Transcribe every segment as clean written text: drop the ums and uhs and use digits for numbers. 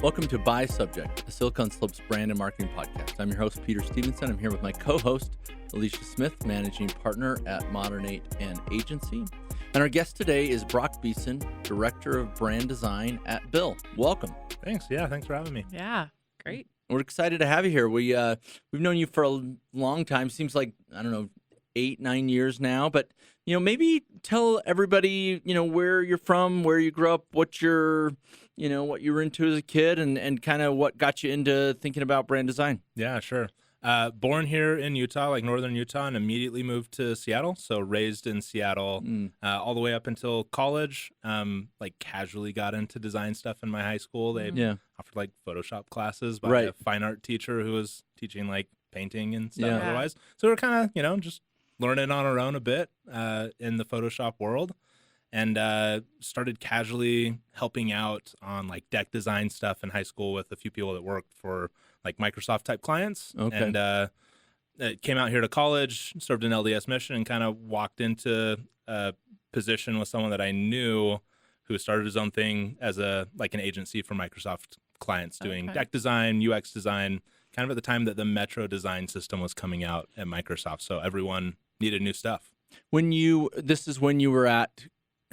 Welcome to By Subject, a Silicon Slopes brand and marketing podcast. I'm your host, Peter Stevenson. I'm here with my co-host, Alysha Smith, managing partner at Modern 8 and Agency. And our guest today is Brock Beeson, Director of Brand Design at Bill. Welcome. Thanks. Yeah, thanks for having me. Yeah, great. We're excited to have you here. We've known you for a long time. Seems like, 8-9 years now. But, maybe tell everybody, where you're from, where you grew up, what you're, what you were into as a kid, and kind of what got you into thinking about brand design. Yeah, sure. Born here in Utah, like northern Utah, and immediately moved to Seattle. So raised in Seattle all the way up until college. Casually got into design stuff in my high school. They offered Photoshop classes by a fine art teacher who was teaching painting and stuff otherwise. So we were kind of, just learning on our own a bit in the Photoshop world. And started casually helping out on deck design stuff in high school with a few people that worked for Microsoft type clients. Okay. And came out here to college, served an LDS mission, and kind of walked into a position with someone that I knew who started his own thing as an agency for Microsoft clients doing deck design, UX design, kind of at the time that the Metro design system was coming out at Microsoft. So everyone needed new stuff. This is when you were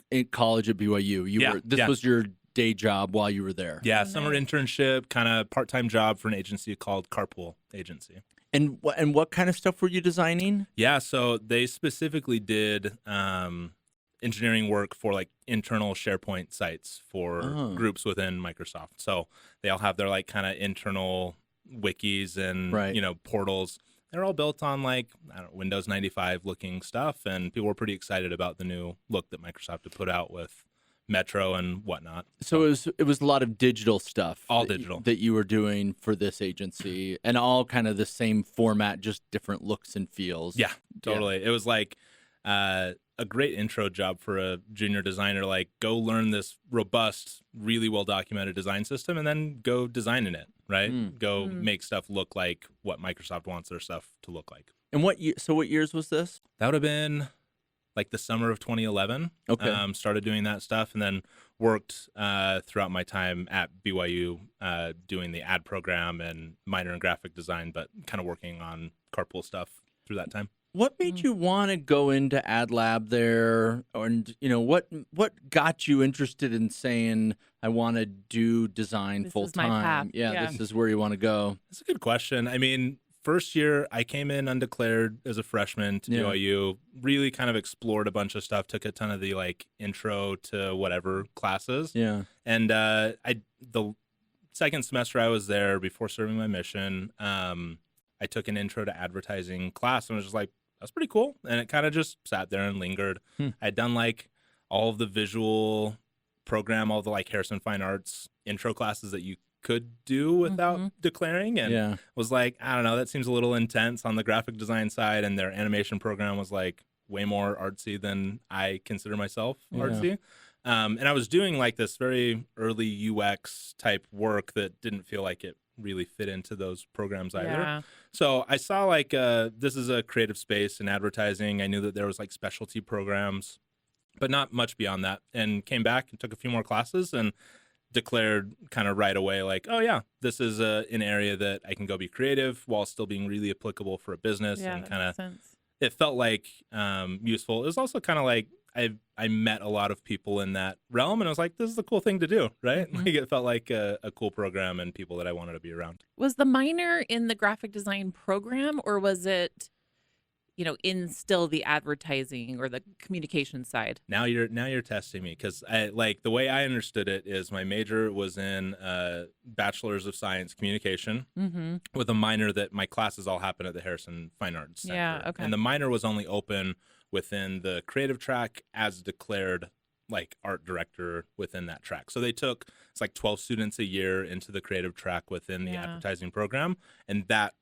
in college at BYU. This was your day job while you were there. Yeah, summer internship, kind of part-time job for an agency called Carpool Agency. And what kind of stuff were you designing? Yeah, so they specifically did engineering work for internal SharePoint sites for groups within Microsoft. So they all have their kind of internal wikis and portals. They're all built on Windows 95 looking stuff, and people were pretty excited about the new look that Microsoft had put out with Metro and whatnot. So it was a lot of digital stuff. All digital. That you were doing for this agency, and all kind of the same format, just different looks and feels. Yeah, totally. Yeah. It was a great intro job for a junior designer. Go learn this robust, really well-documented design system, and then go design in it, right? Go make stuff look like what Microsoft wants their stuff to look like. And what years was this? That would have been the summer of 2011. Okay. Started doing that stuff, and then worked throughout my time at BYU doing the ad program and minor in graphic design, but kind of working on Carpool stuff through that time. What made you want to go into ad lab there? And, what got you interested in saying, I want to do design full time? My path. Yeah, this is where you want to go. That's a good question. I mean, first year I came in undeclared as a freshman to BYU, really kind of explored a bunch of stuff, took a ton of the intro to whatever classes. Yeah. And the second semester I was there before serving my mission, I took an intro to advertising class and was just that's pretty cool. And it kind of just sat there and lingered. I'd done all of the visual program, all the Harrison Fine Arts intro classes that you could do without declaring. And was I don't know, that seems a little intense on the graphic design side. And their animation program was way more artsy than I consider myself artsy. And I was doing this very early UX type work that didn't feel like it really fit into those programs either. Yeah. So I saw this is a creative space in advertising. I knew that there was specialty programs, but not much beyond that, and came back and took a few more classes and declared kind of right away oh yeah, this is an area that I can go be creative while still being really applicable for a business. Yeah, and kind of sense. It felt useful. It was also kind of I met a lot of people in that realm, and I was this is a cool thing to do, right? It felt like a cool program and people that I wanted to be around. Was the minor in the graphic design program, or was it, in still the advertising or the communication side? Now you're testing me, because I the way I understood it is my major was in Bachelor's of Science Communication with a minor that my classes all happen at the Harrison Fine Arts Center. Yeah, okay. And the minor was only open within the creative track as declared art director within that track. So they took, it's 12 students a year into the creative track within the advertising program. And that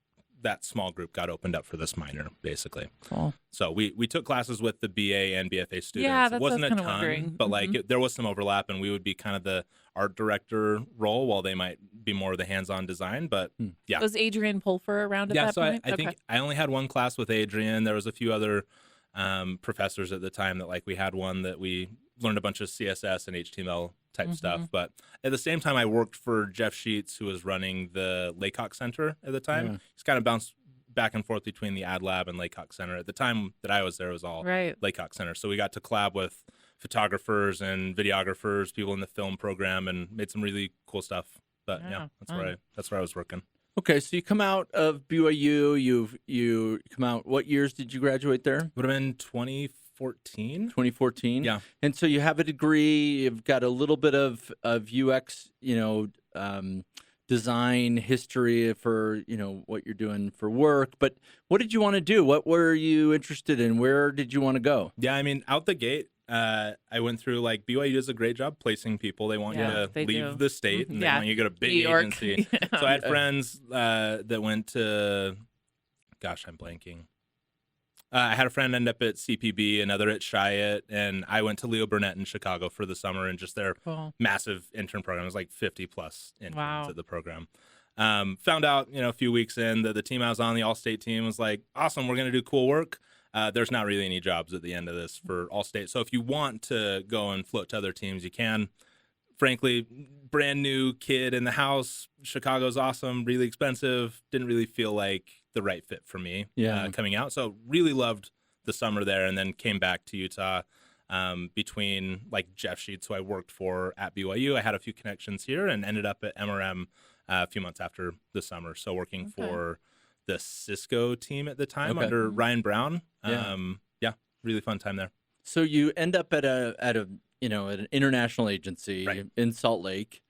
small group got opened up for this minor, basically. Cool. So we took classes with the BA and BFA students. Yeah, it wasn't a ton, wondering. but there was some overlap, and we would be kind of the art director role while they might be more of the hands-on design. But yeah. Was Adrian Pulfer around at that point? I think I only had one class with Adrian. There was a few other professors at the time that like we had one that we learned a bunch of CSS and HTML type stuff. But at the same time, I worked for Jeff Sheets, who was running the Laycock Center at the time. Yeah. He's kind of bounced back and forth between the Ad Lab and Laycock Center. At the time that I was there, it was all Right. Laycock Center. So we got to collab with photographers and videographers, people in the film program, and made some really cool stuff. But Yeah, that's where I was working. Okay, so you come out of BYU. You come out. What years did you graduate there? Would have been 2014. 2014. Yeah. And so you have a degree. You've got a little bit of UX, design history for what you're doing for work. But what did you want to do? What were you interested in? Where did you want to go? Yeah, I mean, out the gate, I went through like BYU does a great job placing people. They want Yeah, you they to leave do. the state and they Yeah. want you to go to big New York. agency. Yeah. So I had friends that went to, gosh, I'm blanking. I had a friend end up at CPB, another at Chiat, and I went to Leo Burnett in Chicago for the summer and just their Cool. massive intern program. It was like 50 plus interns Wow. at the program. Found out, a few weeks in that the team I was on, the All-State team, was like, awesome, we're going to do cool work. There's not really any jobs at the end of this for All-State. So if you want to go and float to other teams, you can. Frankly, brand new kid in the house. Chicago's awesome, really expensive. Didn't really feel like the right fit for me coming out. So really loved the summer there, and then came back to Utah between like Jeff Sheets, who I worked for at BYU. I had a few connections here and ended up at MRM a few months after the summer. So working for the Cisco team at the time under Ryan Brown. Yeah, really fun time there. So you end up at an international agency in Salt Lake,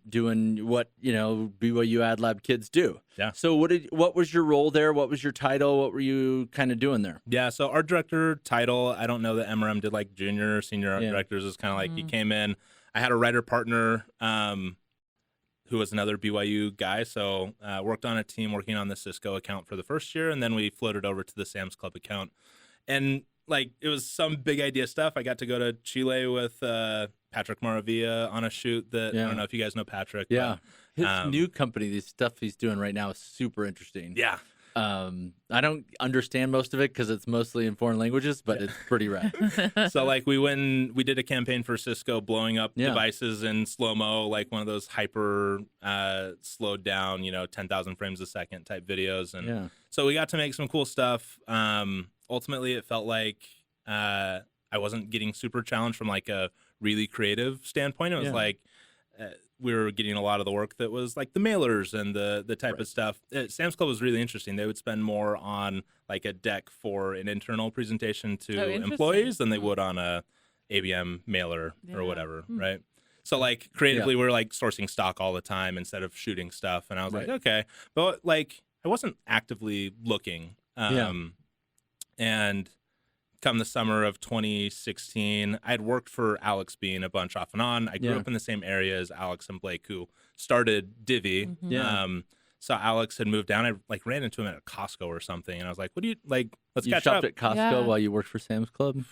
doing what BYU Ad Lab kids do. Yeah. So what was your role there? What was your title? What were you kind of doing there? Yeah, so art director title, I don't know that MRM did like junior or senior art directors. It's kind of like he came in. I had a writer partner who was another BYU guy, so worked on a team working on the Cisco account for the first year, and then we floated over to the Sam's Club account. And like it was some big idea stuff. I got to go to Chile with Patrick Maravilla on a shoot that I don't know if you guys know Patrick. Yeah. But, His new company, the stuff he's doing right now is super interesting. Yeah. I don't understand most of it because it's mostly in foreign languages, but it's pretty rad. So like we did a campaign for Cisco blowing up devices in slow-mo, like one of those hyper slowed down, 10,000 frames a second type videos. And so we got to make some cool stuff. Ultimately, it felt like I wasn't getting super challenged from like a really creative standpoint. It was like we were getting a lot of the work that was like the mailers and the type of stuff. Sam's Club was really interesting. They would spend more on like a deck for an internal presentation to employees than they would on a ABM mailer or whatever, right? So like creatively, we're like sourcing stock all the time instead of shooting stuff. And I was like, okay, but like I wasn't actively looking. And come the summer of 2016, I had worked for Alex Bean a bunch off and on. I grew up in the same area as Alex and Blake, who started Divvy. So Alex had moved down. I like ran into him at a Costco or something, and I was like, "What do you like? Let's catch up." You shopped at Costco while you worked for Sam's Club?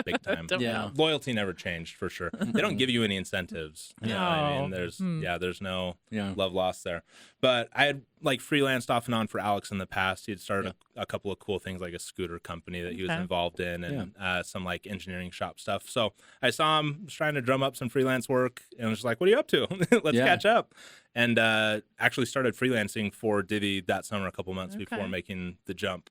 Big time. Yeah. Loyalty never changed for sure. They don't give you any incentives. You know what I mean? There's no love lost there. But I had like freelanced off and on for Alex in the past. He had started a couple of cool things like a scooter company that he was involved in and some like engineering shop stuff. So I saw him was trying to drum up some freelance work and I was just like, what are you up to? Let's catch up. And actually started freelancing for Divvy that summer a couple months before making the jump.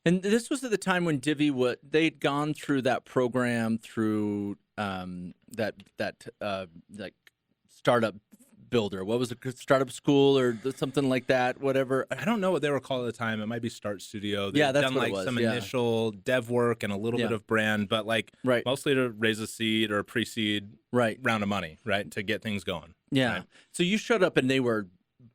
And this was at the time when Divvy they'd gone through that program through that like startup builder. What was it? Startup school or something like that? Whatever. I don't know what they were called at the time. It might be Start Studio. They've that's done what like it was. some initial dev work and a little bit of brand, but like mostly to raise a seed or a pre-seed round of money, right, to get things going. Yeah. Right? So you showed up and they were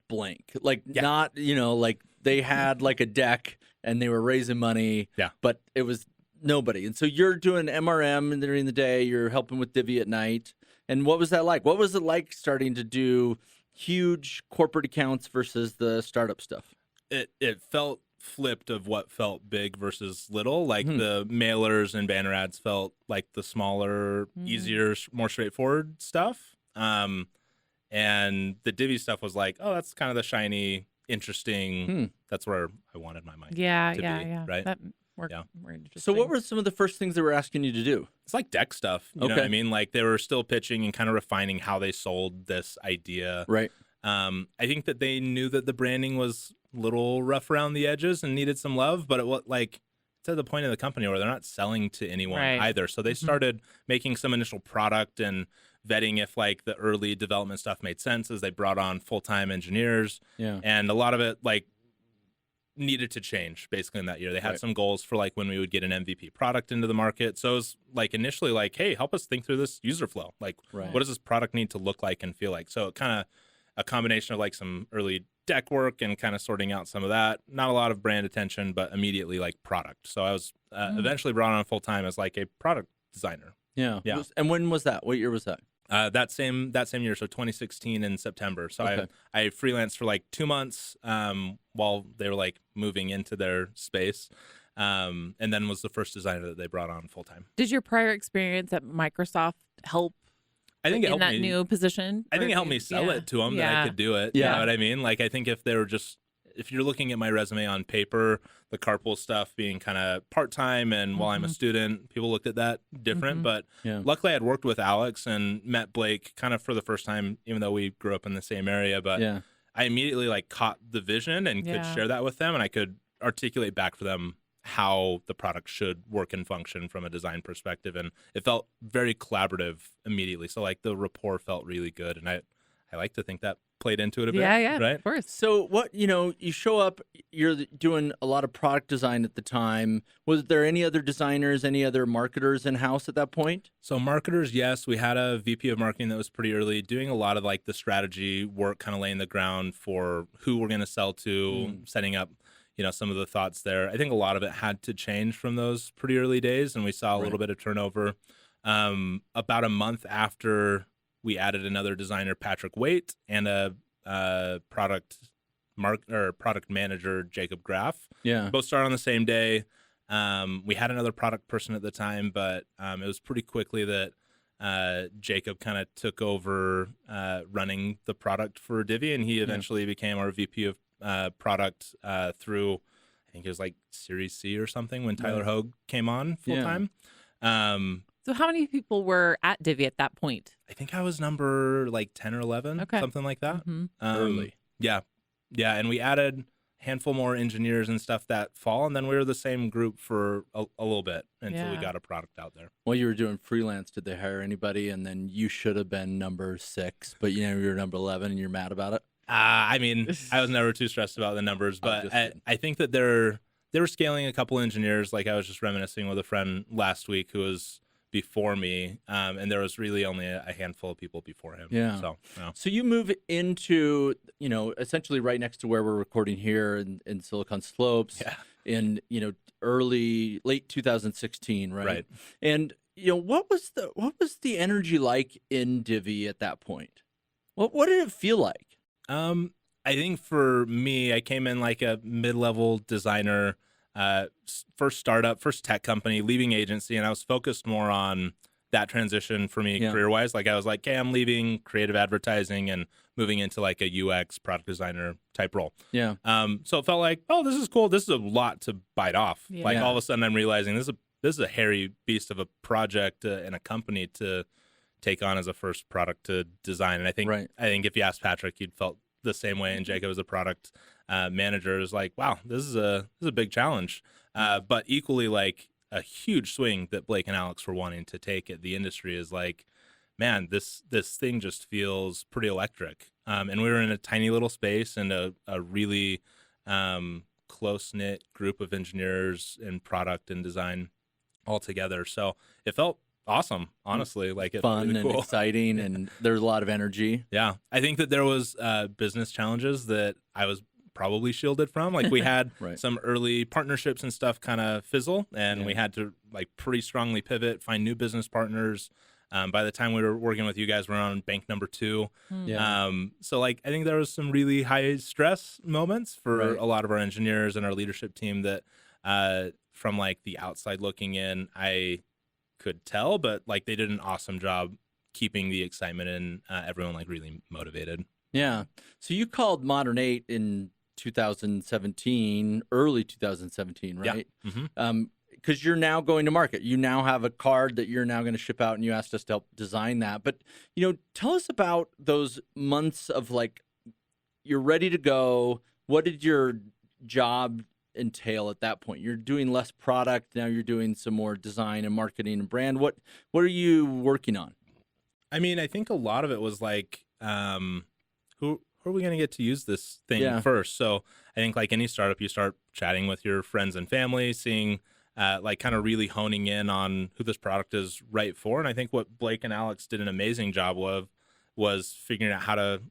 blank, like not like they had like a deck and they were raising money. But it was nobody. And so you're doing MRM during the day. You're helping with Divvy at night. And what was that like? What was it like starting to do huge corporate accounts versus the startup stuff? It felt flipped of what felt big versus little. Like the mailers and banner ads felt like the smaller, easier, more straightforward stuff. And the Divvy stuff was like, oh, that's kind of the shiny, interesting. That's where I wanted my mind. Yeah, to be, right? More, Yeah. more interesting. So what were some of the first things they were asking you to do? It's like deck stuff. You know what I mean? Like they were still pitching and kind of refining how they sold this idea. Right. I think that they knew that the branding was a little rough around the edges and needed some love, but it was like to the point of the company where they're not selling to anyone either. So they started making some initial product and vetting if like the early development stuff made sense as they brought on full-time engineers. Yeah. And a lot of it like needed to change basically in that year. They had some goals for like when we would get an MVP product into the market. So it was like initially like, hey, help us think through this user flow. Like what does this product need to look like and feel like? So it kind of a combination of like some early deck work and kind of sorting out some of that. Not a lot of brand attention, but immediately like product. So I was eventually brought on full time as like a product designer. Yeah. Yeah. And when was that? What year was that? That same year, so 2016 in September. So I freelanced for like 2 months while they were like moving into their space, and then was the first designer that they brought on full time. Did your prior experience at Microsoft help? I think it in helped that me, new position. I think it helped me sell it to them that I could do it. You know what I mean? Like I think if you're looking at my resume on paper, the carpool stuff being kind of part-time and while I'm a student, people looked at that different. But luckily I had worked with Alex and met Blake kind of for the first time, even though we grew up in the same area. But I immediately like caught the vision and could share that with them, and I could articulate back for them how the product should work and function from a design perspective. And it felt very collaborative immediately. So like the rapport felt really good. And I like to think that played into it a bit. Yeah, right? Of course. So what, you show up, you're doing a lot of product design at the time. Was there any other designers, any other marketers in-house at that point? So marketers, yes. We had a VP of marketing that was pretty early, doing a lot of like the strategy work, kind of laying the ground for who we're going to sell to, setting up, some of the thoughts there. I think a lot of it had to change from those pretty early days, and we saw a little bit of turnover. About a month after we added another designer, Patrick Waite, and a product manager, Jacob Graff. Yeah. Both started on the same day. We had another product person at the time, but it was pretty quickly that Jacob kind of took over running the product for Divvy, and he eventually became our VP of product through, I think it was like Series C or something when Tyler Hogue came on full time. So how many people were at Divvy at that point? I think I was number like 10 or 11, something like that. Early. Yeah. And we added a handful more engineers and stuff that fall, and then we were the same group for a little bit until we got a product out there. While you were doing freelance, did they hire anybody? And then you should have been number 6, but you were number 11 and you're mad about it? I mean, I was never too stressed about the numbers, but I think that they were scaling a couple engineers. Like I was just reminiscing with a friend last week who was before me, and there was really only a handful of people before him. So you move into essentially right next to where we're recording here in Silicon Slopes in late 2016, right? And what was the energy like in Divvy at that point? What did it feel like? I think for me, I came in like a mid-level designer, first startup, first tech company, leaving agency, and I was focused more on that transition for me career-wise. Like I was like, hey, I'm leaving creative advertising and moving into like a UX product designer type role. Yeah. So it felt like, oh, this is cool. This is a lot to bite off. Like all of a sudden, I'm realizing this is a hairy beast of a project and a company to take on as a first product to design. And I think if you asked Patrick, you'd felt the same way. And Jacob as a product manager is like, wow, this is a big challenge. But equally like a huge swing that Blake and Alex were wanting to take at the industry is like, man, this thing just feels pretty electric. And we were in a tiny little space and a really close-knit group of engineers in product and design all together. So it felt awesome, honestly. Like, it's fun really cool. and exciting, and there's a lot of energy. Yeah. I think that there was business challenges that I was probably shielded from. Like, we had some early partnerships and stuff kind of fizzle, and we had to like pretty strongly pivot, find new business partners. By the time we were working with you guys, we're on bank number 2. So like, I think there was some really high stress moments for a lot of our engineers and our leadership team that from like the outside looking in, I could tell, but like they did an awesome job keeping the excitement and everyone like really motivated. Yeah. So you called Modern 8 in 2017, early 2017, right? Yeah. Mm-hmm. Because you're now going to market. You now have a card that you're now going to ship out, and you asked us to help design that. But, tell us about those months of like, you're ready to go. What did your job entail at that point? You're doing less product. Now you're doing some more design and marketing and brand. What are you working on? I mean, I think a lot of it was like, who are we going to get to use this thing first? So I think like any startup, you start chatting with your friends and family, seeing like kind of really honing in on who this product is right for. And I think what Blake and Alex did an amazing job of was figuring out how to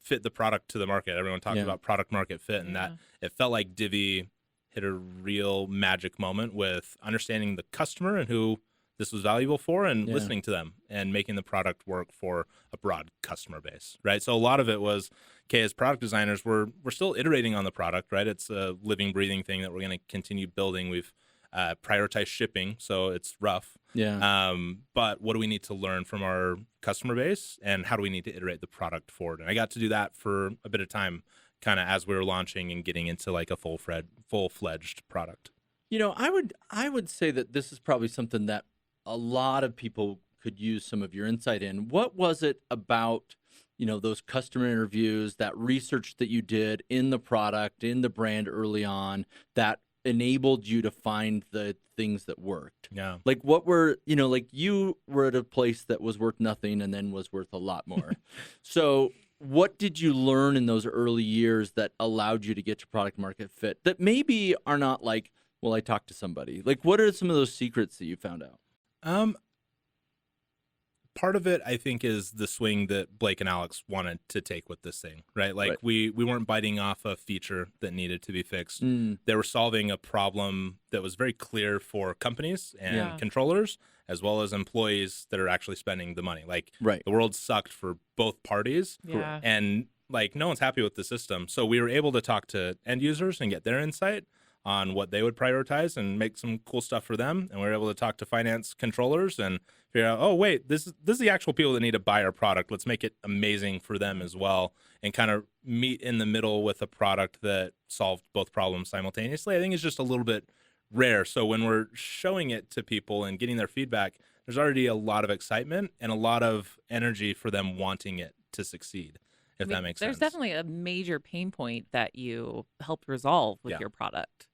fit the product to the market. Everyone talked about product market fit, and that it felt like Divvy hit a real magic moment with understanding the customer and who this was valuable for, and listening to them and making the product work for a broad customer base, right? So a lot of it was, okay, as product designers, we're still iterating on the product, right? It's a living, breathing thing that we're going to continue building. We've prioritized shipping, so it's rough. But what do we need to learn from our customer base, and how do we need to iterate the product forward? And I got to do that for a bit of time, kind of as we were launching and getting into like a full-fledged product. I would say that this is probably something that a lot of people could use some of your insight in. What was it about, those customer interviews, that research that you did in the product, in the brand early on, that enabled you to find the things that worked? Yeah. Like what were, like you were at a place that was worth nothing and then was worth a lot more. So what did you learn in those early years that allowed you to get to product market fit that maybe are not like, well, I talked to somebody? Like, what are some of those secrets that you found out? Part of it, I think, is the swing that Blake and Alex wanted to take with this thing, right? Like we weren't biting off a feature that needed to be fixed. They were solving a problem that was very clear for companies and controllers, as well as employees that are actually spending the money. Like the world sucked for both parties, and like no one's happy with the system. So we were able to talk to end users and get their insight on what they would prioritize and make some cool stuff for them. And we were able to talk to finance controllers and figure out, oh, wait, this is the actual people that need to buy our product. Let's make it amazing for them as well, and kind of meet in the middle with a product that solved both problems simultaneously. I think it's just a little bit rare. So when we're showing it to people and getting their feedback, there's already a lot of excitement and a lot of energy for them wanting it to succeed, if that makes sense. There's definitely a major pain point that you helped resolve with your product.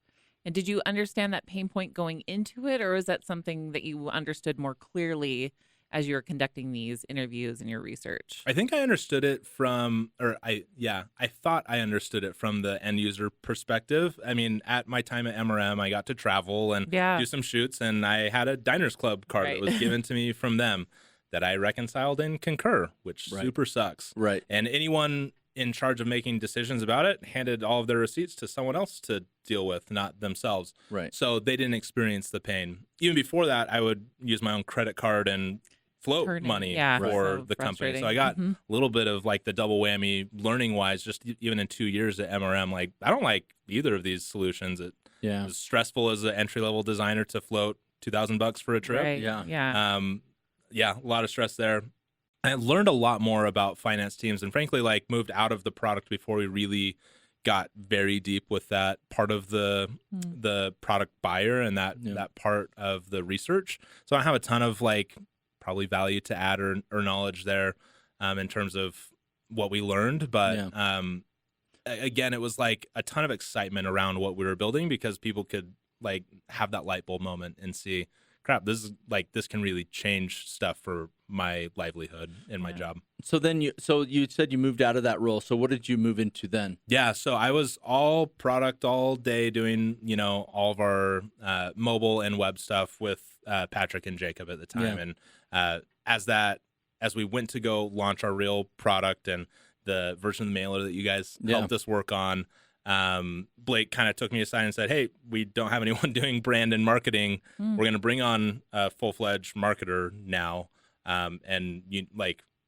And did you understand that pain point going into it, or is that something that you understood more clearly as you were conducting these interviews and your research? I think I understood it I thought I understood it from the end user perspective. I mean, at my time at MRM, I got to travel and do some shoots, and I had a Diners Club card that was given to me from them that I reconciled in Concur, which super sucks. Right. And anyone in charge of making decisions about it handed all of their receipts to someone else to deal with, not themselves. Right. So they didn't experience the pain. Even before that, I would use my own credit card and float money for the company. So I got a little bit of like the double whammy learning wise, just even in 2 years at MRM. Like, I don't like either of these solutions. It was stressful as an entry level designer to float $2,000 for a trip. Right. A lot of stress there. I learned a lot more about finance teams, and frankly, like moved out of the product before we really got very deep with that part of the product buyer and that part of the research. So I don't have a ton of like probably value to add or knowledge there in terms of what we learned. But again, it was like a ton of excitement around what we were building because people could like have that light bulb moment and see, crap, this can really change stuff for my livelihood and my job. So then you said you moved out of that role. So what did you move into then? Yeah, so I was all product all day doing, all of our mobile and web stuff with Patrick and Jacob at the time. And as we went to go launch our real product and the version of the mailer that you guys helped us work on, Blake kind of took me aside and said, hey, we don't have anyone doing brand and marketing. We're going to bring on a full-fledged marketer now. And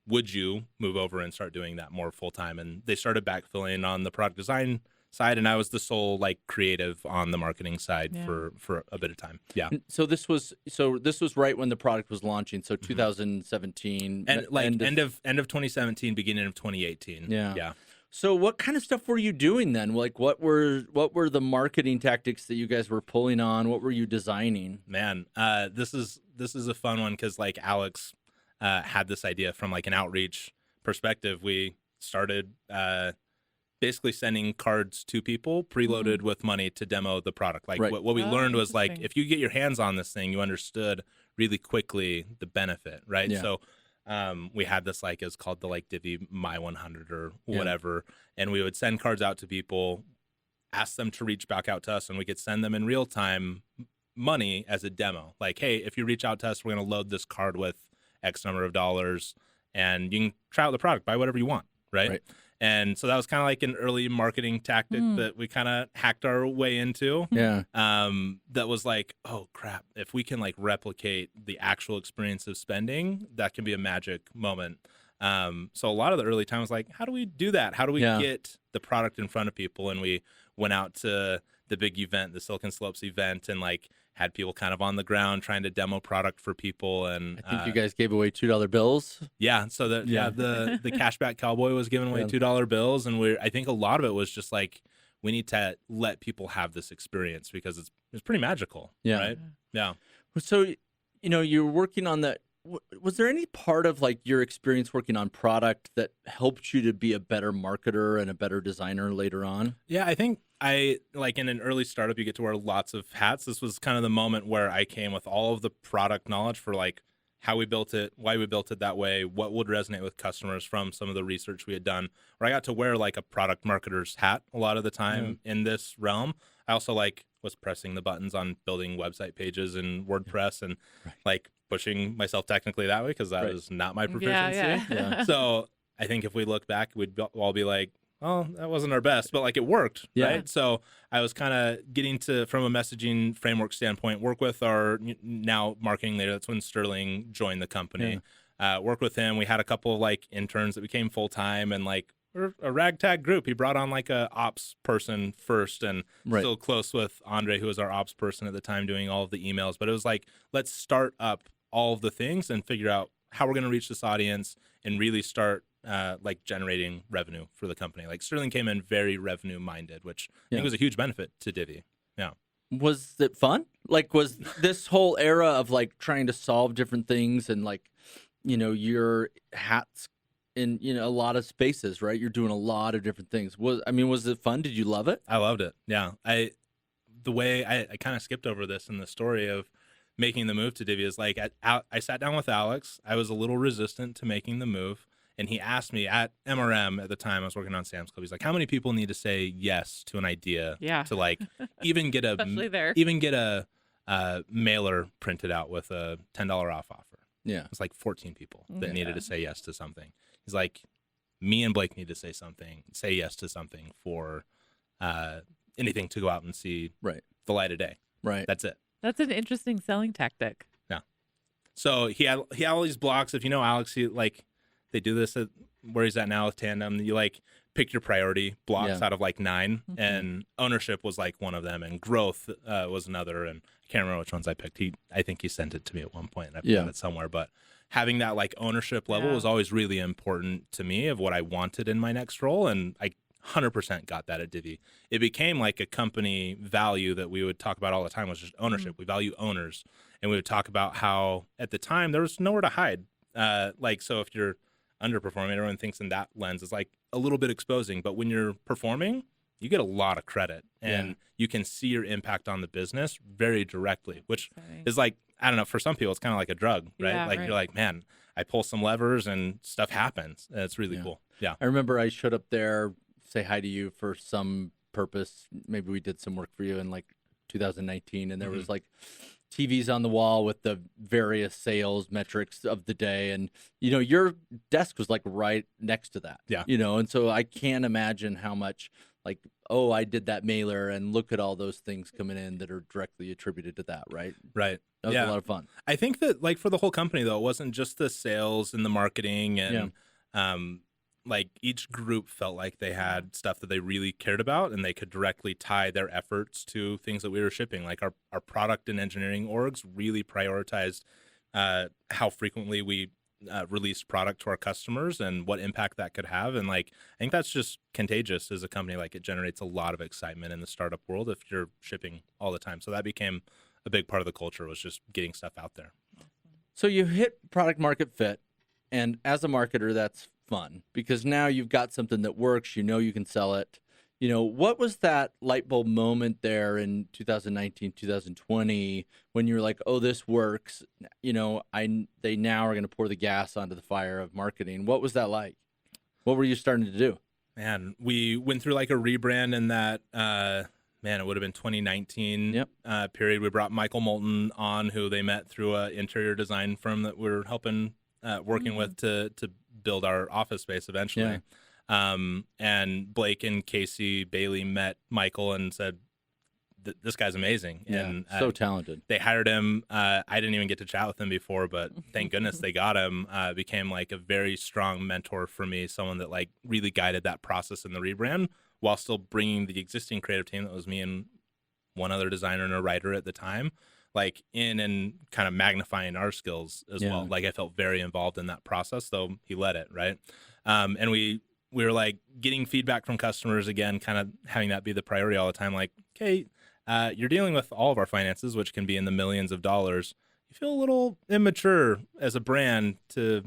would you move over and start doing that more full-time? And they started backfilling on the product design side, and I was the sole creative on the marketing side for a bit of time. Yeah. So this was right when the product was launching. So 2017 and end of 2017, beginning of 2018. Yeah. So what kind of stuff were you doing then? Like what were the marketing tactics that you guys were pulling on? What were you designing? Man, this is a fun one because like Alex had this idea from like an outreach perspective. We started basically sending cards to people preloaded with money to demo the product. Like Right. what we learned was like Interesting. if you get your hands on this thing, you understood really quickly the benefit, right? Yeah. So we had this like it was called the like Divvy My 100 or Yeah. whatever, and we would send cards out to people, ask them to reach back out to us, and we could send them in real time money as a demo. Like, hey, if you reach out to us, we're going to load this card with X number of dollars, and you can try out the product, buy whatever you want, right? Right. And so that was kind of like an early marketing tactic that we kind of hacked our way into. Yeah. That was like, oh crap, if we can like replicate the actual experience of spending, that can be a magic moment. So a lot of the early time was like, how do we do that? How do we Yeah. get the product in front of people? And we went out to the big event, the Silicon Slopes event, and like had people kind of on the ground trying to demo product for people. And I think you guys gave away $2 bills. yeah, so that Yeah. the cashback cowboy was giving away Yeah. $2 bills, and I think a lot of it was just like we need to let people have this experience because it's pretty magical, Yeah. right? Yeah. So, you're working on that. Was there any part of like your experience working on product that helped you to be a better marketer and a better designer later on? Yeah, I think I like in an early startup, you get to wear lots of hats. This was kind of the moment where I came with all of the product knowledge for like how we built it, why we built it that way, what would resonate with customers from some of the research we had done. Where I got to wear like a product marketer's hat a lot of the time in this realm. I also like was pressing the buttons on building website pages in WordPress and like pushing myself technically that way because that was not my proficiency. Yeah. So I think if we look back, we'd all be like, oh, that wasn't our best, but like it worked, Yeah. right? So I was kind of getting to, from a messaging framework standpoint, work with our now marketing leader. That's when Sterling joined the company. Work with him. We had a couple of like interns that became full-time and like we're a ragtag group. He brought on like a ops person first and still close with Andre, who was our ops person at the time doing all of the emails. But it was like, let's start up all of the things and figure out how we're going to reach this audience and really start like generating revenue for the company. Like Sterling came in very revenue minded, which I think was a huge benefit to Divvy. Yeah. Was it fun? Like, was this whole era of like trying to solve different things and like, your hats in, a lot of spaces, right? You're doing a lot of different things. Was it fun? Did you love it? I loved it. Yeah. I kind of skipped over this in the story of making the move to Divvy is like, I sat down with Alex. I was a little resistant to making the move. And he asked me at MRM at the time, I was working on Sam's Club. He's like, how many people need to say yes to an idea to like even get Especially there. a mailer printed out with a $10 off offer? Yeah. It's like 14 people that needed to say yes to something. He's like, me and Blake need to say yes to something for anything to go out and see the light of day. Right. That's it. That's an interesting selling tactic. Yeah. So he had all these blocks. If you know Alex, they do this at where he's at now with Tandem. You like pick your priority blocks out of like 9, and ownership was like one of them, and growth was another. And I can't remember which ones I picked. I think he sent it to me at one point, and I've got it somewhere. But having that like ownership level was always really important to me of what I wanted in my next role, and I 100% got that at Divvy. It became like a company value that we would talk about all the time was just ownership. We value owners, and we would talk about how at the time there was nowhere to hide. So if you're underperforming, everyone thinks in that lens is like a little bit exposing, but when you're performing, you get a lot of credit and you can see your impact on the business very directly, which is like, I don't know, for some people, it's kind of like a drug, right? Yeah, You're like, man, I pull some levers and stuff happens. And it's really cool. Yeah. I remember I showed up there, say hi to you for some purpose. Maybe we did some work for you in like 2019, and there was like TVs on the wall with the various sales metrics of the day, and your desk was like right next to that. And so I can't imagine how much like, oh, I did that mailer and look at all those things coming in that are directly attributed to that, right? Right. That was a lot of fun. I think that like for the whole company though, it wasn't just the sales and the marketing and like each group felt like they had stuff that they really cared about and they could directly tie their efforts to things that we were shipping. Like our product and engineering orgs really prioritized how frequently we released product to our customers and what impact that could have. And like, I think that's just contagious as a company. Like, it generates a lot of excitement in the startup world if you're shipping all the time. So that became a big part of the culture, was just getting stuff out there. So you hit product market fit, and as a marketer, that's fun because now you've got something that works. You know you can sell it. What was that light bulb moment there in 2019, 2020 when you were like, oh, this works? They now are going to pour the gas onto the fire of marketing. What was that like? What were you starting to do? Man, we went through like a rebrand in that, it would have been 2019 period. We brought Michael Moulton on, who they met through an interior design firm that we were helping, working with to build our office space eventually. Yeah. And Blake and Casey Bailey met Michael and said, this guy's amazing. Yeah, and so talented. They hired him. I didn't even get to chat with him before, but thank goodness they got him. Became like a very strong mentor for me, someone that like really guided that process in the rebrand while still bringing the existing creative team that was me and one other designer and a writer at the time, like in and kind of magnifying our skills as well. Like, I felt very involved in that process, though he led it, right? And we were like getting feedback from customers again, kind of having that be the priority all the time. Like, okay, you're dealing with all of our finances, which can be in the millions of dollars. You feel a little immature as a brand to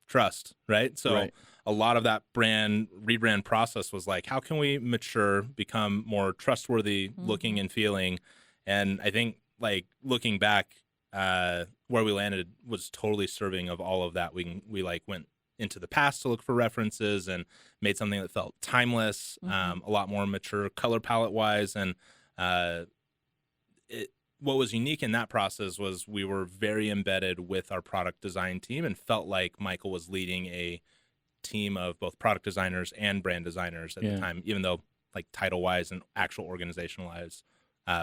trust, right? So a lot of that rebrand process was like, how can we mature, become more trustworthy looking and feeling? And I think like looking back, where we landed was totally serving of all of that. We like went into the past to look for references and made something that felt timeless, a lot more mature color palette wise. And what was unique in that process was we were very embedded with our product design team and felt like Michael was leading a team of both product designers and brand designers at the time, even though like title wise and actual organization wise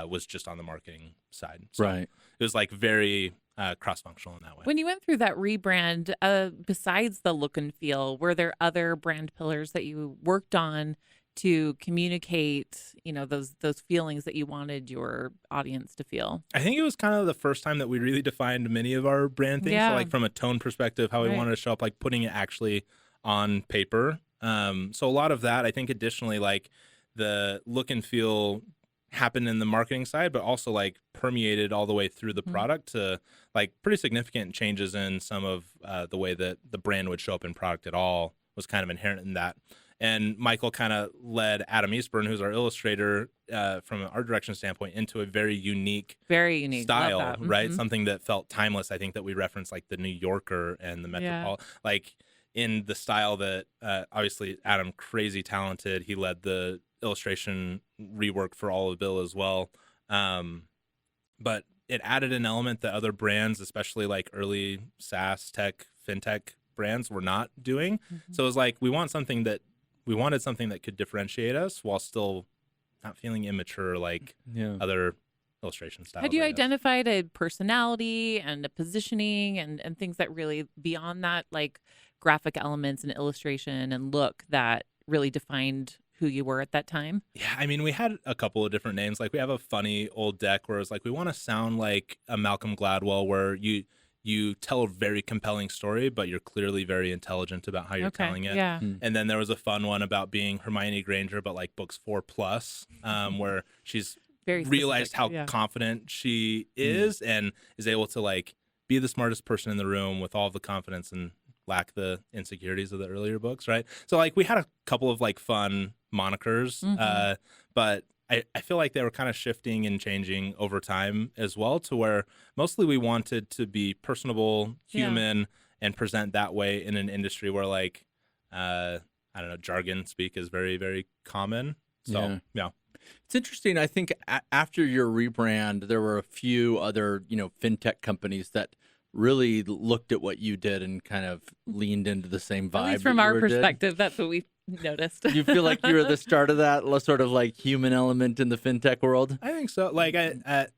was just on the marketing side. So it was like very cross-functional in that way. When you went through that rebrand, besides the look and feel, were there other brand pillars that you worked on to communicate, those feelings that you wanted your audience to feel? I think it was kind of the first time that we really defined many of our brand things. So like from a tone perspective, how we wanted to show up, like putting it actually on paper. So a lot of that, I think additionally, like the look and feel happened in the marketing side, but also like permeated all the way through the product to like pretty significant changes in some of the way that the brand would show up in product at all was kind of inherent in that. And Michael kind of led Adam Eastburn, who's our illustrator, from an art direction standpoint, into a very unique style, right? Something that felt timeless. I think that we referenced like the New Yorker and the Metropolitan, like in the style that obviously Adam, crazy talented. He led the illustration rework for all of Bill as well. But it added an element that other brands, especially like early SaaS tech, fintech brands, were not doing. So it was like, we wanted something that could differentiate us while still not feeling immature like other illustration styles. Had you identified a personality and a positioning and things that really beyond that, like graphic elements and illustration and look that really defined who you were at that time? Yeah, I mean, we had a couple of different names. Like we have a funny old deck where it's like, we want to sound like a Malcolm Gladwell, where you tell a very compelling story, but you're clearly very intelligent about how you're telling it. Yeah. And then there was a fun one about being Hermione Granger, but like books 4+, where she's very realized how confident she is and is able to like be the smartest person in the room with all the confidence and lack the insecurities of the earlier books, right? So like we had a couple of like fun monikers, but I feel like they were kind of shifting and changing over time as well, to where mostly we wanted to be personable, human, and present that way in an industry where like, I don't know, jargon speak is very, very common. So, yeah. It's interesting. I think after your rebrand, there were a few other, fintech companies that really looked at what you did and kind of leaned into the same vibe. At least from our perspective, that's what we noticed. You feel like you were the start of that sort of like human element in the fintech world? I think so. Like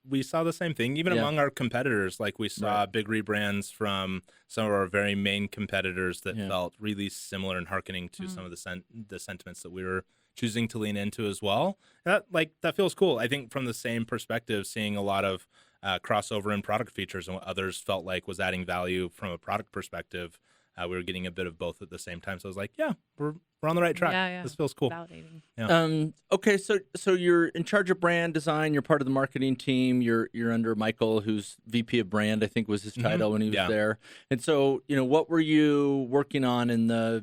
we saw the same thing, even among our competitors. Like we saw big rebrands from some of our very main competitors that felt really similar and hearkening to some of the sentiments that we were choosing to lean into as well. That feels cool. I think from the same perspective, seeing a lot of crossover in product features and what others felt like was adding value from a product perspective. We were getting a bit of both at the same time. So I was like, yeah, we're on the right track. Yeah. This feels cool. Validating. Yeah. Okay, so you're in charge of brand design. You're part of the marketing team. You're under Michael, who's VP of brand, I think was his title when he was there. And so, what were you working on in the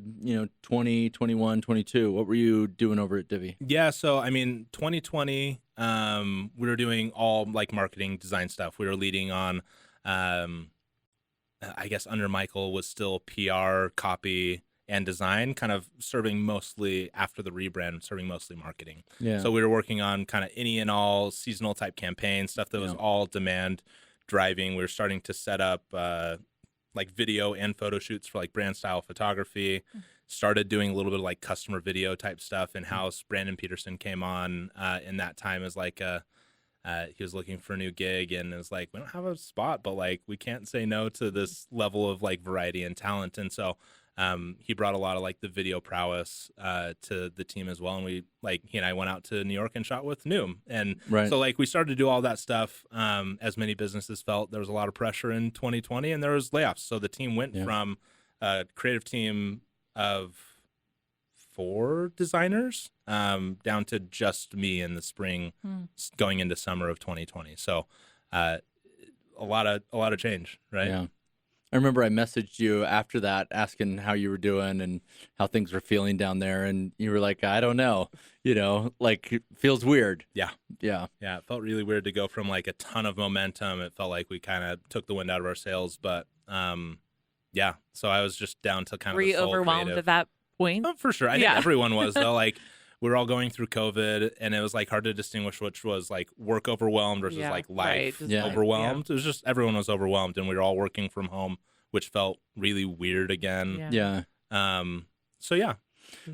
20, 21, 22? What were you doing over at Divvy? Yeah, so 2020, we were doing all like marketing design stuff. We were leading on, I guess under Michael was still PR, copy, and design, kind of serving mostly after the rebrand, serving mostly marketing. Yeah. So we were working on kind of any and all seasonal type campaigns, stuff that was all demand driving. We were starting to set up like video and photo shoots for like brand style photography. Started doing a little bit of like customer video type stuff in house. Brandon Peterson came on in that time as like he was looking for a new gig, and it was like, we don't have a spot, but like we can't say no to this level of like variety and talent. And so he brought a lot of like the video prowess to the team as well. And he and I went out to New York and shot with Noom. And so like we started to do all that stuff. As many businesses felt there was a lot of pressure in 2020 and there was layoffs. So the team went from a creative team of 4 designers down to just me in the spring going into summer of 2020. So a lot of change, right? Yeah. I remember I messaged you after that asking how you were doing and how things were feeling down there. And you were like, I don't know, like it feels weird. Yeah. Yeah. Yeah. It felt really weird to go from like a ton of momentum. It felt like we kind of took the wind out of our sails, but yeah. So I was just down to kind of Were you overwhelmed at that point? Oh, for sure. I think everyone was though. Like we were all going through COVID and it was like hard to distinguish which was like work overwhelmed versus like life overwhelmed. It was just everyone was overwhelmed and we were all working from home, which felt really weird again. Yeah. So yeah.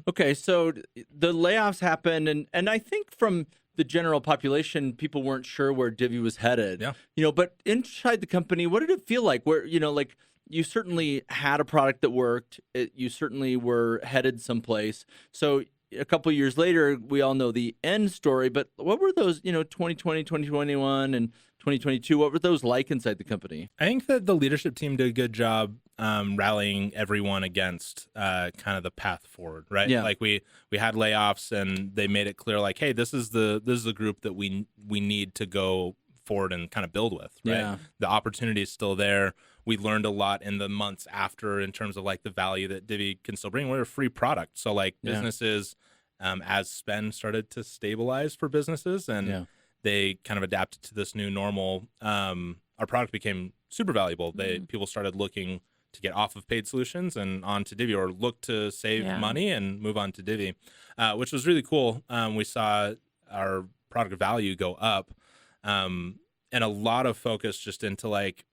Okay, so the layoffs happened and I think from the general population, people weren't sure where Divvy was headed. Yeah. But inside the company, what did it feel like? Where, like you certainly had a product that worked. You certainly were headed someplace. So a couple of years later, we all know the end story, but what were those, 2020, 2021, and 2022, what were those like inside the company? I think that the leadership team did a good job rallying everyone against kind of the path forward, right? Yeah. Like we had layoffs and they made it clear like, hey, this is the group that we need to go forward and kind of build with, right? Yeah. The opportunity is still there. We learned a lot in the months after in terms of like the value that Divvy can still bring. We're a free product. So like businesses, as spend started to stabilize for businesses and they kind of adapted to this new normal, our product became super valuable. People started looking to get off of paid solutions and onto Divvy or look to save money and move on to Divvy, which was really cool. We saw our product value go up. And a lot of focus just into like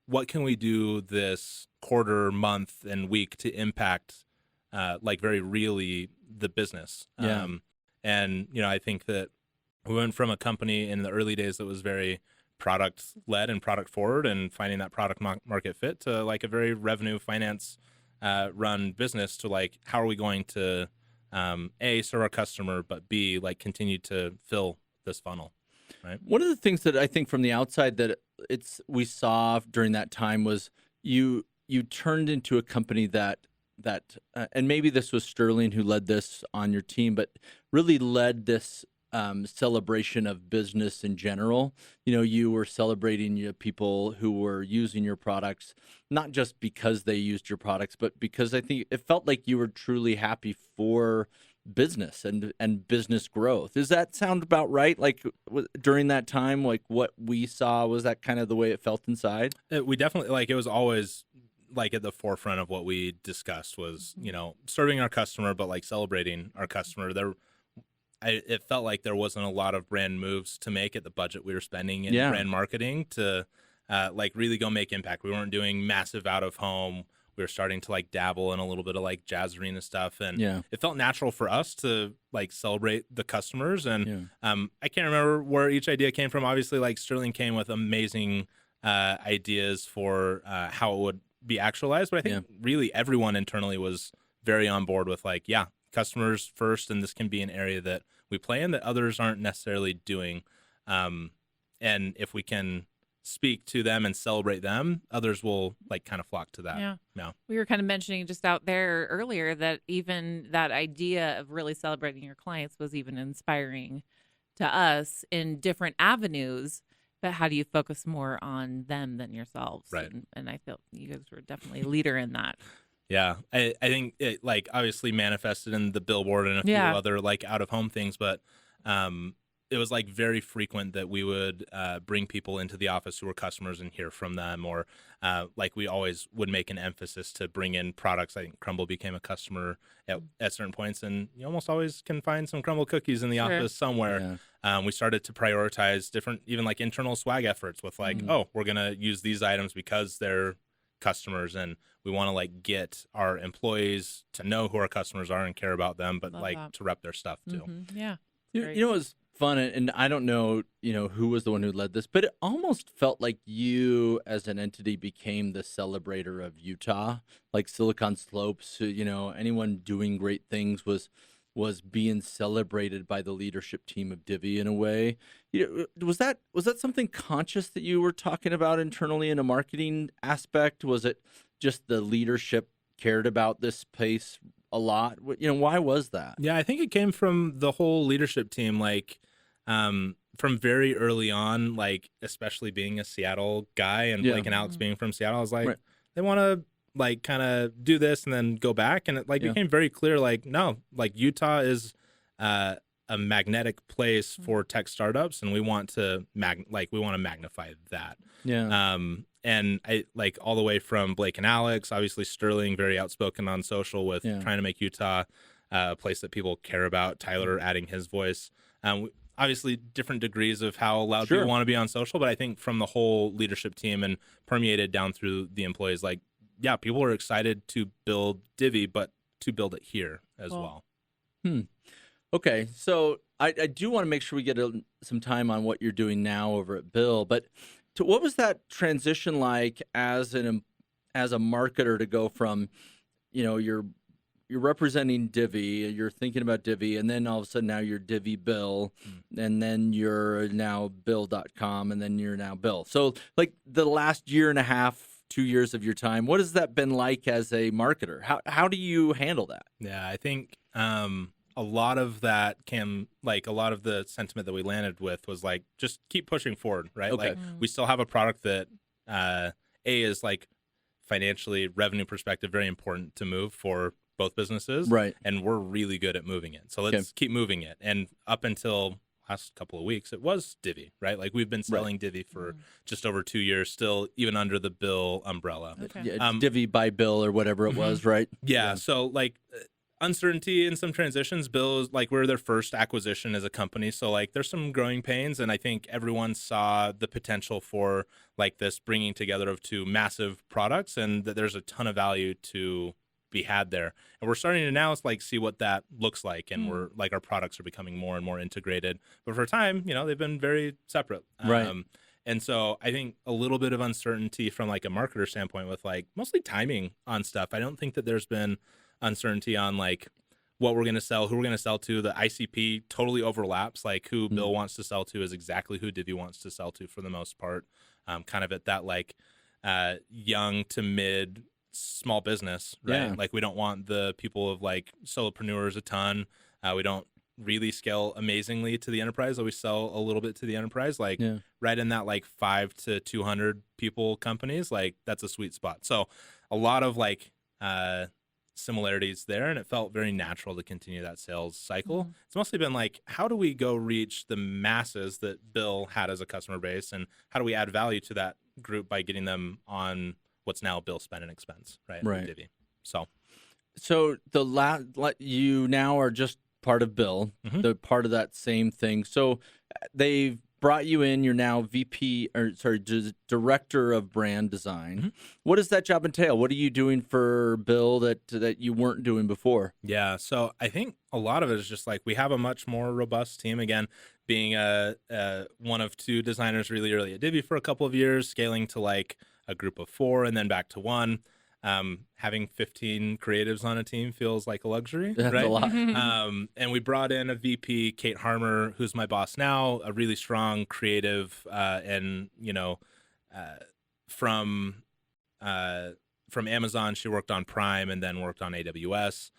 what can we do this quarter, month, and week to impact like very really the business. And I think that we went from a company in the early days that was very product led and product forward and finding that product market fit to like a very revenue finance run business to like how are we going to A, serve our customer, but B, like continue to fill this funnel. Right. One of the things that I think from the outside that we saw during that time was you turned into a company that and maybe this was Sterling who led this on your team, but really led this celebration of business in general. You were celebrating people who were using your products, not just because they used your products, but because I think it felt like you were truly happy for business and business growth. Does that sound about right? Like during that time, like what we saw, was that kind of the way it felt inside? We definitely like it was always like at the forefront of what we discussed was, serving our customer, but like celebrating our customer. It felt like there wasn't a lot of brand moves to make at the budget we were spending in brand marketing to like really go make impact. We weren't doing massive out of home. We were starting to like dabble in a little bit of like jazz arena stuff. And it felt natural for us to like celebrate the customers. And I can't remember where each idea came from. Obviously, like Sterling came with amazing ideas for how it would be actualized. But I think really everyone internally was very on board with like, customers first. And this can be an area that we play in that others aren't necessarily doing. And if we can speak to them and celebrate them, others will like kind of flock to that. Yeah. We were kind of mentioning just out there earlier that even that idea of really celebrating your clients was even inspiring to us in different avenues. But how do you focus more on them than yourselves? Right. And I feel you guys were definitely a leader in that. Yeah, I think it like obviously manifested in the billboard and a few other like out of home things, but it was like very frequent that we would bring people into the office who were customers and hear from them, or like we always would make an emphasis to bring in products. I think Crumble became a customer at certain points, and you almost always can find some Crumble cookies in the office somewhere. Yeah. We started to prioritize different, even like internal swag efforts with like, oh, we're gonna use these items because they're customers, and we want to like get our employees to know who our customers are and care about them, but to rep their stuff too. Yeah. You know, it was fun, and I don't know, who was the one who led this, but it almost felt like you as an entity became the celebrator of Utah, like Silicon Slopes. Anyone doing great things was being celebrated by the leadership team of Divvy in a way. Was that something conscious that you were talking about internally in a marketing aspect? Was it just the leadership cared about this space a lot? Why was that? Yeah, I think it came from the whole leadership team, like from very early on, like especially being a Seattle guy and Blake and Alex being from Seattle. I was like, they want to like kind of do this and then go back, and it like became very clear, like, no, like Utah is a magnetic place for tech startups, and we want to magnify that. And I like all the way from Blake and Alex, obviously Sterling, very outspoken on social with trying to make Utah a place that people care about. Tyler adding his voice. Obviously different degrees of how loud people want to be on social, but I think from the whole leadership team and permeated down through the employees, like, yeah, people are excited to build Divvy, but to build it here as well. Okay, so I do want to make sure we get some time on what you're doing now over at Bill, but what was that transition like as a marketer to go from, you're representing Divvy, you're thinking about Divvy, and then all of a sudden now you're Divvy Bill, and then you're now Bill.com, and then you're now Bill. So like the last year and a half, 2 years of your time, what has that been like as a marketer? How do you handle that? Yeah, I think a lot of that a lot of the sentiment that we landed with was like, just keep pushing forward, right? Okay. Like we still have a product that is like financially, revenue perspective, very important to move for both businesses. Right. And we're really good at moving it. So let's keep moving it. And up until last couple of weeks, it was Divvy, right? Like we've been selling Divvy for just over 2 years, still even under the Bill umbrella. Okay. Yeah, Divvy by Bill or whatever it was, right? Yeah. So like uncertainty in some transitions. Bill is like, we're their first acquisition as a company. So like there's some growing pains. And I think everyone saw the potential for like this bringing together of two massive products, and that there's a ton of value to be had there. And we're starting to now see what that looks like, and we're like, our products are becoming more and more integrated, but for a time, they've been very separate. Right. And so I think a little bit of uncertainty from like a marketer standpoint with like mostly timing on stuff. I don't think that there's been uncertainty on like what we're going to sell, who we're going to sell to. The ICP totally overlaps. Like who Bill wants to sell to is exactly who Divvy wants to sell to for the most part. Kind of at that like young to mid small business, right? Yeah. Like we don't want the people of like solopreneurs a ton. We don't really scale amazingly to the enterprise, though we sell a little bit to the enterprise, like right in that like 5 to 200 people companies. Like that's a sweet spot. So a lot of like similarities there, and it felt very natural to continue that sales cycle. It's mostly been like, how do we go reach the masses that Bill had as a customer base, and how do we add value to that group by getting them on what's now Bill Spend and Expense, right? Divvy. So you now are just part of Bill, the part of that same thing. So they've brought you in. You're now director of brand design. What does that job entail? What are you doing for Bill that you weren't doing before? Yeah, so I think a lot of it is just like we have a much more robust team. Again, being one of two designers really early at Divvy for a couple of years, scaling to like a group of 4 and then back to 1. Having 15 creatives on a team feels like a luxury. That's right? a lot. And we brought in a VP, Kate Harmer, who's my boss now, a really strong creative and from Amazon, she worked on Prime and then worked on AWS.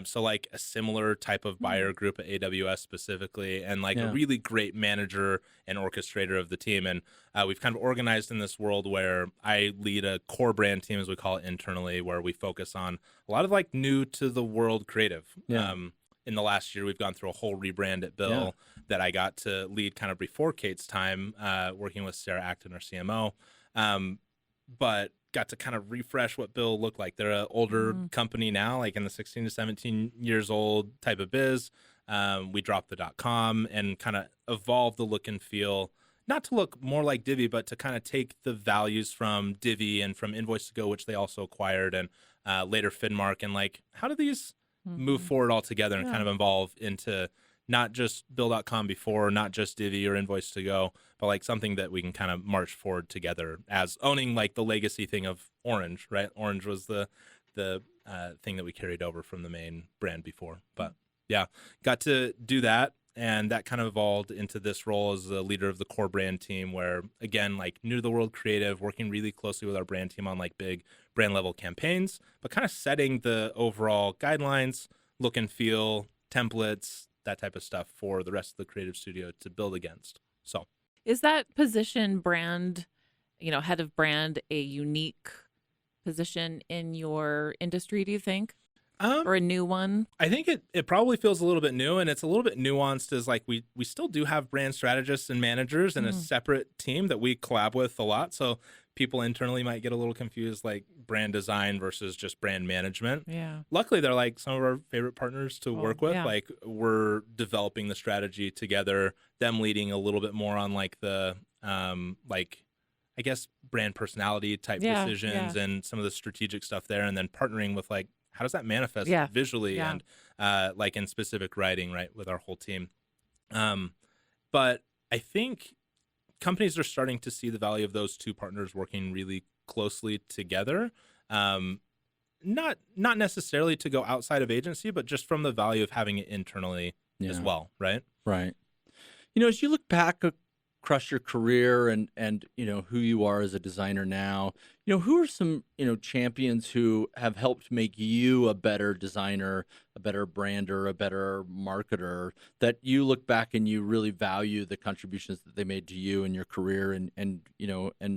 So like a similar type of buyer group at AWS specifically, and like a really great manager and orchestrator of the team. And we've kind of organized in this world where I lead a core brand team, as we call it internally, where we focus on a lot of like new to the world creative. In the last year, we've gone through a whole rebrand at Bill that I got to lead kind of before Kate's time, working with Sarah Acton, our CMO. But got to kind of refresh what Bill looked like. They're an older company now, like in the 16 to 17 years old type of biz. We dropped the .com and kind of evolved the look and feel, not to look more like Divvy, but to kind of take the values from Divvy and from Invoice to Go, which they also acquired, and later Finmark, and like, how do these move forward all together and kind of evolve into not just Bill.com before, not just Divvy or Invoice to Go, but like something that we can kind of march forward together as owning like the legacy thing of Orange, right? Orange was the thing that we carried over from the main brand before. But yeah, got to do that. And that kind of evolved into this role as the leader of the core brand team, where again, like new to the world creative, working really closely with our brand team on like big brand level campaigns, but kind of setting the overall guidelines, look and feel, templates, that type of stuff for the rest of the creative studio to build against. So is that position brand, head of brand, a unique position in your industry, do you think? Or a new one? I think it probably feels a little bit new, and it's a little bit nuanced as like we still do have brand strategists and managers and a separate team that we collab with a lot. So people internally might get a little confused, like brand design versus just brand management. Yeah. Luckily, they're like some of our favorite partners to work with. Yeah. Like we're developing the strategy together, them leading a little bit more on like the like I guess brand personality type decisions and some of the strategic stuff there, and then partnering with like, how does that manifest visually and like in specific writing, right, with our whole team. But I think companies are starting to see the value of those two partners working really closely together. Not necessarily to go outside of agency, but just from the value of having it internally as well, right? Right. As you look back across your career and who you are as a designer now, who are some champions who have helped make you a better designer, a better brander, a better marketer, that you look back and you really value the contributions that they made to you in your career and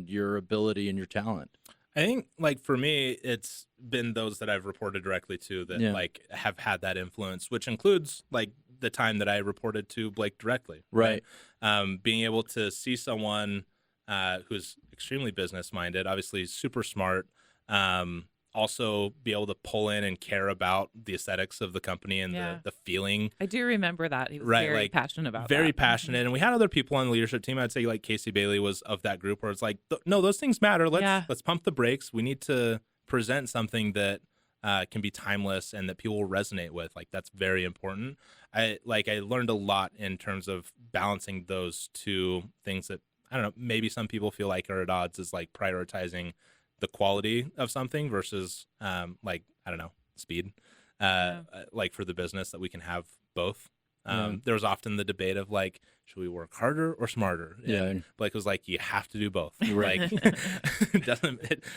your ability and your talent? I think like for me, it's been those that I've reported directly to that like have had that influence, which includes like the time that I reported to Blake directly. Right. Being able to see someone who's extremely business minded, obviously super smart, also be able to pull in and care about the aesthetics of the company and the feeling. I do remember that. He was very passionate about very that. passionate. And we had other people on the leadership team. I'd say like Casey Bailey was of that group where it's like, no, those things matter. Let's pump the brakes. We need to present something that can be timeless and that people will resonate with. Like that's very important. I learned a lot in terms of balancing those two things that, I don't know, maybe some people feel like are at odds, is like prioritizing the quality of something versus like, I don't know, speed, like for the business, that we can have both. There was often the debate of like, should we work harder or smarter? And Blake was like, you have to do both. Right.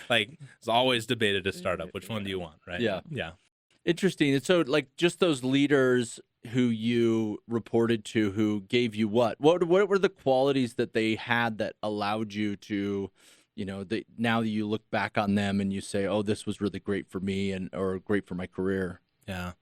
Like, it's always debated at startup. Which one do you want? Right. Yeah. Yeah. Interesting. And so like just those leaders who you reported to, who gave you what were the qualities that they had that allowed you to, now that you look back on them and you say, oh, this was really great for me or great for my career? Yeah.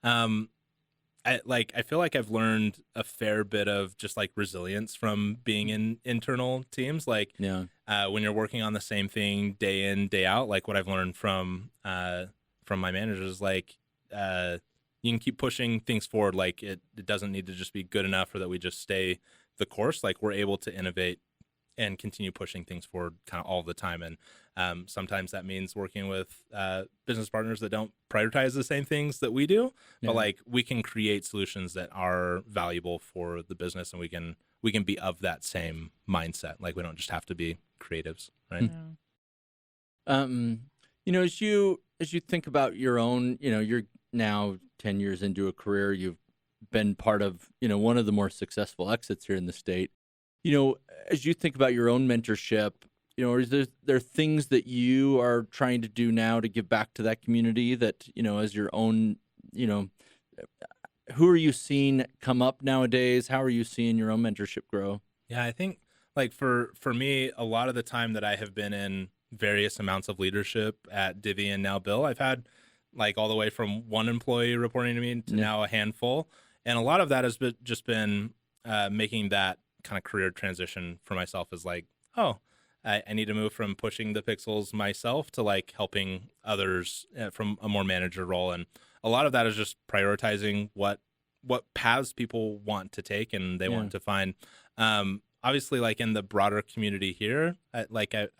I feel like I've learned a fair bit of just like resilience from being in internal teams. Like when you're working on the same thing day in, day out, like what I've learned from my managers, like you can keep pushing things forward. Like it doesn't need to just be good enough or that we just stay the course. Like we're able to innovate and continue pushing things forward kind of all the time. And sometimes that means working with business partners that don't prioritize the same things that we do, but like we can create solutions that are valuable for the business, and we can be of that same mindset. Like we don't just have to be creatives, right? As you think about your own, you're now 10 years into a career, you've been part of, one of the more successful exits here in the state. As you think about your own mentorship, or is there things that you are trying to do now to give back to that community that, as your own, who are you seeing come up nowadays? How are you seeing your own mentorship grow? Yeah, I think like for me, a lot of the time that I have been in various amounts of leadership at Divvy and now Bill, I've had like all the way from one employee reporting to me to now a handful. And a lot of that has just been making that kind of career transition for myself is like, oh, I need to move from pushing the pixels myself to like helping others from a more manager role. And a lot of that is just prioritizing what paths people want to take and they want to find. Obviously, like in the broader community here, I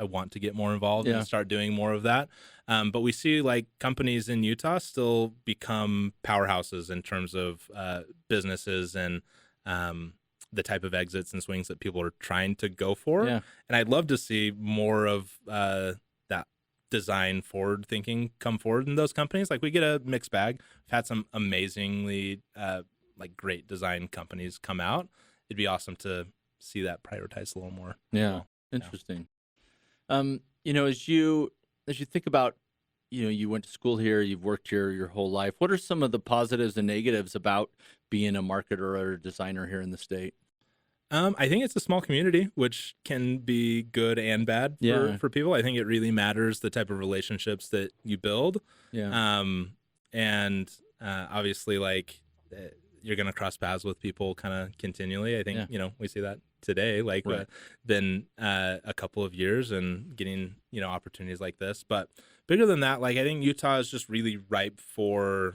want to get more involved and start doing more of that. But we see like companies in Utah still become powerhouses in terms of businesses and the type of exits and swings that people are trying to go for. Yeah. And I'd love to see more of that design forward thinking come forward in those companies. Like we get a mixed bag. We've had some amazingly like great design companies come out. It'd be awesome to see that prioritized a little more. Yeah. Interesting. As you think about, you went to school here, you've worked here your whole life. What are some of the positives and negatives about being a marketer or a designer here in the state? I think it's a small community, which can be good and bad for people. I think it really matters the type of relationships that you build. Yeah. And obviously, like you're going to cross paths with people kind of continually. I think, we see that today, like been a couple of years and getting, opportunities like this. But bigger than that, like I think Utah is just really ripe for,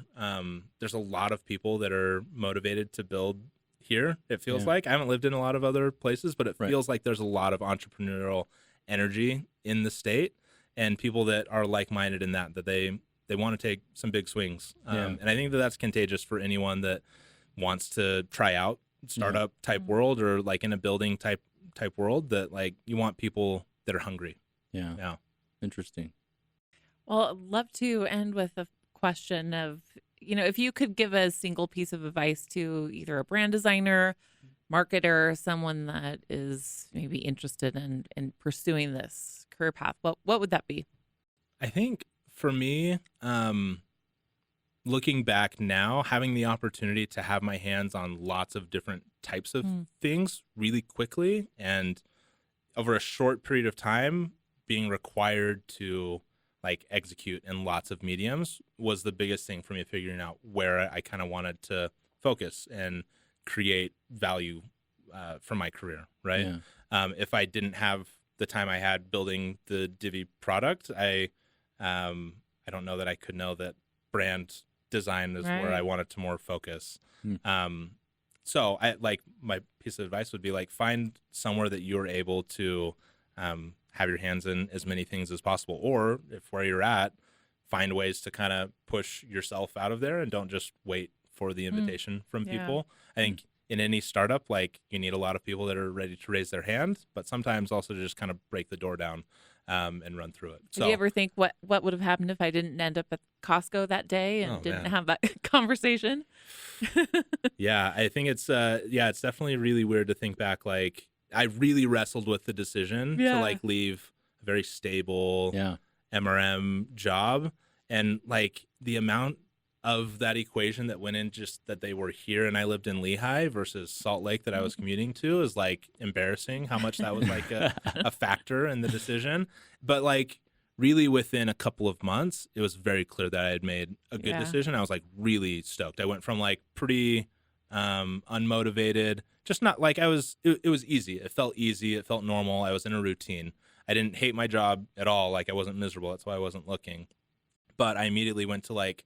there's a lot of people that are motivated to build here. It feels like I haven't lived in a lot of other places, but it feels like there's a lot of entrepreneurial energy in the state and people that are like-minded in that they want to take some big swings. And I think that's contagious for anyone that wants to try out startup type world or like in a building type world, that like you want people that are hungry. Yeah. Interesting. Well, I'd love to end with a question of, if you could give a single piece of advice to either a brand designer, marketer, someone that is maybe interested in pursuing this career path, what would that be? I think for me, looking back now, having the opportunity to have my hands on lots of different types of things really quickly and over a short period of time, being required to like execute in lots of mediums was the biggest thing for me, figuring out where I kind of wanted to focus and create value for my career. Right. If I didn't have the time I had building the Divvy product, I don't know that I could know that brand design is where I wanted to more focus. So I like my piece of advice would be like, find somewhere that you're able to have your hands in as many things as possible, or if where you're at, find ways to kind of push yourself out of there and don't just wait for the invitation from people. I think in any startup, like you need a lot of people that are ready to raise their hand, but sometimes also to just kind of break the door down and run through it. So, did you ever think what would have happened if I didn't end up at Costco that day and didn't have that conversation? Yeah, I think it's it's definitely really weird to think back. Like I really wrestled with the decision to like leave a very stable MRM job, and like the amount of that equation that went in just that they were here and I lived in Lehigh versus Salt Lake that I was commuting to is like embarrassing how much that was like a factor in the decision. But like really within a couple of months, it was very clear that I had made a good decision. I was like really stoked. I went from like pretty unmotivated, just not like it was easy. It felt easy. It felt normal. I was in a routine. I didn't hate my job at all. Like I wasn't miserable. That's why I wasn't looking. But I immediately went to like,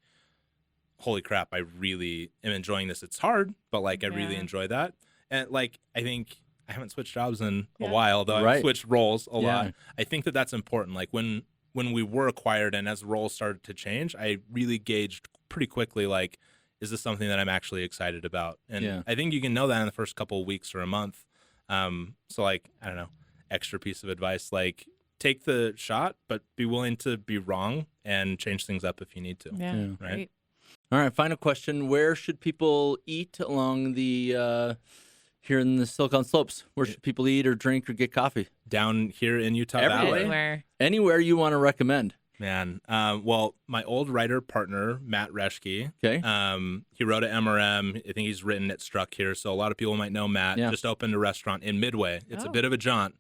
holy crap, I really am enjoying this. It's hard, but like I really enjoy that. And like I think I haven't switched jobs in a while, though I've switched roles a lot. I think that that's important. Like when we were acquired and as roles started to change, I really gauged pretty quickly, like, is this something that I'm actually excited about? And I think you can know that in the first couple of weeks or a month. So like, I don't know, extra piece of advice, like take the shot, but be willing to be wrong and change things up if you need to. Yeah. Right. All right, final question. Where should people eat along the here in the Silicon Slopes? Where should people eat or drink or get coffee? Down here in Utah Everywhere. Valley. Anywhere. Anywhere you want to recommend. Man, well, my old writer partner, Matt Reschke, Okay. he wrote at MRM. I think he's written at Struck here, so a lot of people might know Matt. Yeah. Just opened a restaurant in Midway. It's a bit of a jaunt,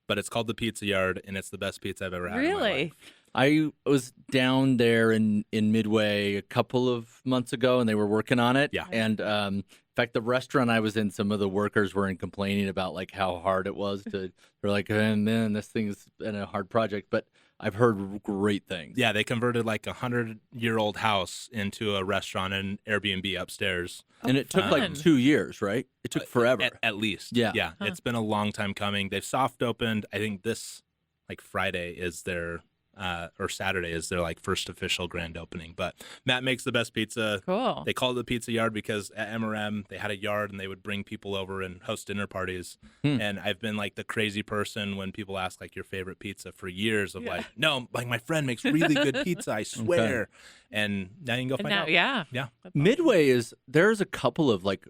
but it's called the Pizza Yard, and it's the best pizza I've ever had in my Really? life. I was down there in Midway a couple of months ago, and they were working on it. Yeah. And in fact, the restaurant I was in, some of the workers were complaining about like how hard it was to. They're like, man, this thing's been a hard project, but I've heard great things. Yeah, they converted like 100-year-old house into a restaurant and Airbnb upstairs. And it took like fun. 2 years, right? It took forever. At least. Yeah. Yeah. It's been a long time coming. They've soft opened. I think this like Friday is their or Saturday is their like first official grand opening. But Matt makes the best pizza. Cool. They call it the Pizza Yard because at MRM they had a yard and they would bring people over and host dinner parties. And I've been like the crazy person when people ask like your favorite pizza for years of like, no, like my friend makes really good pizza, I swear. And now you can go And find now, out. yeah. Yeah. Midway there's a couple of like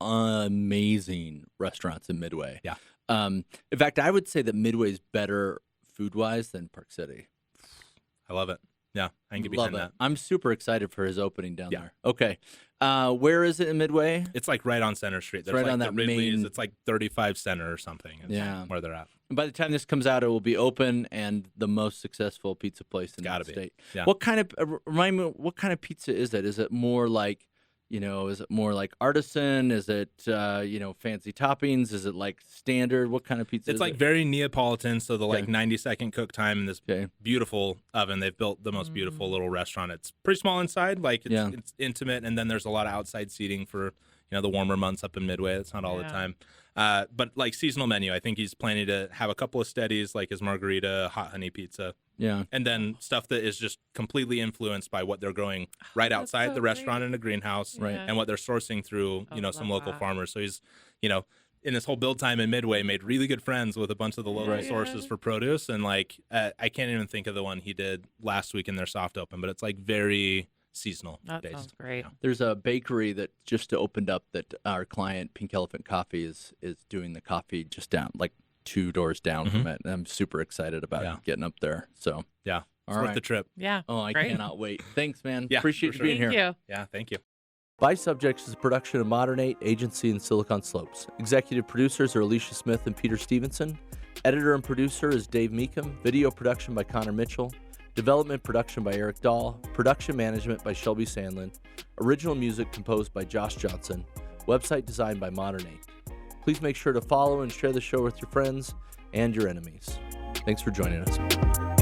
amazing restaurants in Midway. Yeah. In fact, I would say that Midway's better food-wise than Park City. I love it. Yeah, I can get Love behind it. that. I'm super excited for his opening down Yeah. there. Okay. Where is it in Midway? It's like right on Center Street. There's right like on the that Ridley's. main- It's like 35 Center or something. Is Yeah. where they're at. And by the time this comes out, it will be open and the most successful pizza place in Gotta the be. state. Yeah. What kind of remind me? What kind of pizza is it? Is it more like is it more like artisan? Is it fancy toppings? Is it like standard? What kind of pizza? It's is like it? very Neapolitan, so the like Okay. 90-second cook time in this Okay. beautiful oven. They've built the most beautiful little restaurant. It's pretty small inside, like Yeah. it's intimate, and then there's a lot of outside seating for the warmer months up in Midway. It's not all the Yeah. time. But like seasonal menu, I think he's planning to have a couple of steadies, like his margarita, hot honey pizza, Yeah. and then stuff that is just completely influenced by what they're growing right that's outside so the restaurant great. in a greenhouse, Right. and what they're sourcing through, Oh, some love local that. farmers. So he's, in this whole build time in Midway, made really good friends with a bunch of the local Right. sources for produce, and like I can't even think of the one he did last week in their soft open, but it's like very seasonal That based. sounds great. Yeah. There's a bakery that just opened up that our client Pink Elephant Coffee is doing the coffee just down like 2 doors down from it. And I'm super excited about Yeah. getting up there. So Yeah, it's All worth right. the trip. Yeah. oh, I Great. cannot wait. Thanks, man. Yeah, Appreciate for you being sure. here. Thank you. Yeah, thank you. By Subjects is a production of Modern 8 Agency in Silicon Slopes. Executive producers are Alysha Smith and Peter Stevenson. Editor and producer is Dave Meekum. Video production by Connor Mitchell. Development production by Eric Dahl. Production management by Shelby Sandlin. Original music composed by Josh Johnson. Website designed by Modern 8. Please make sure to follow and share the show with your friends and your enemies. Thanks for joining us.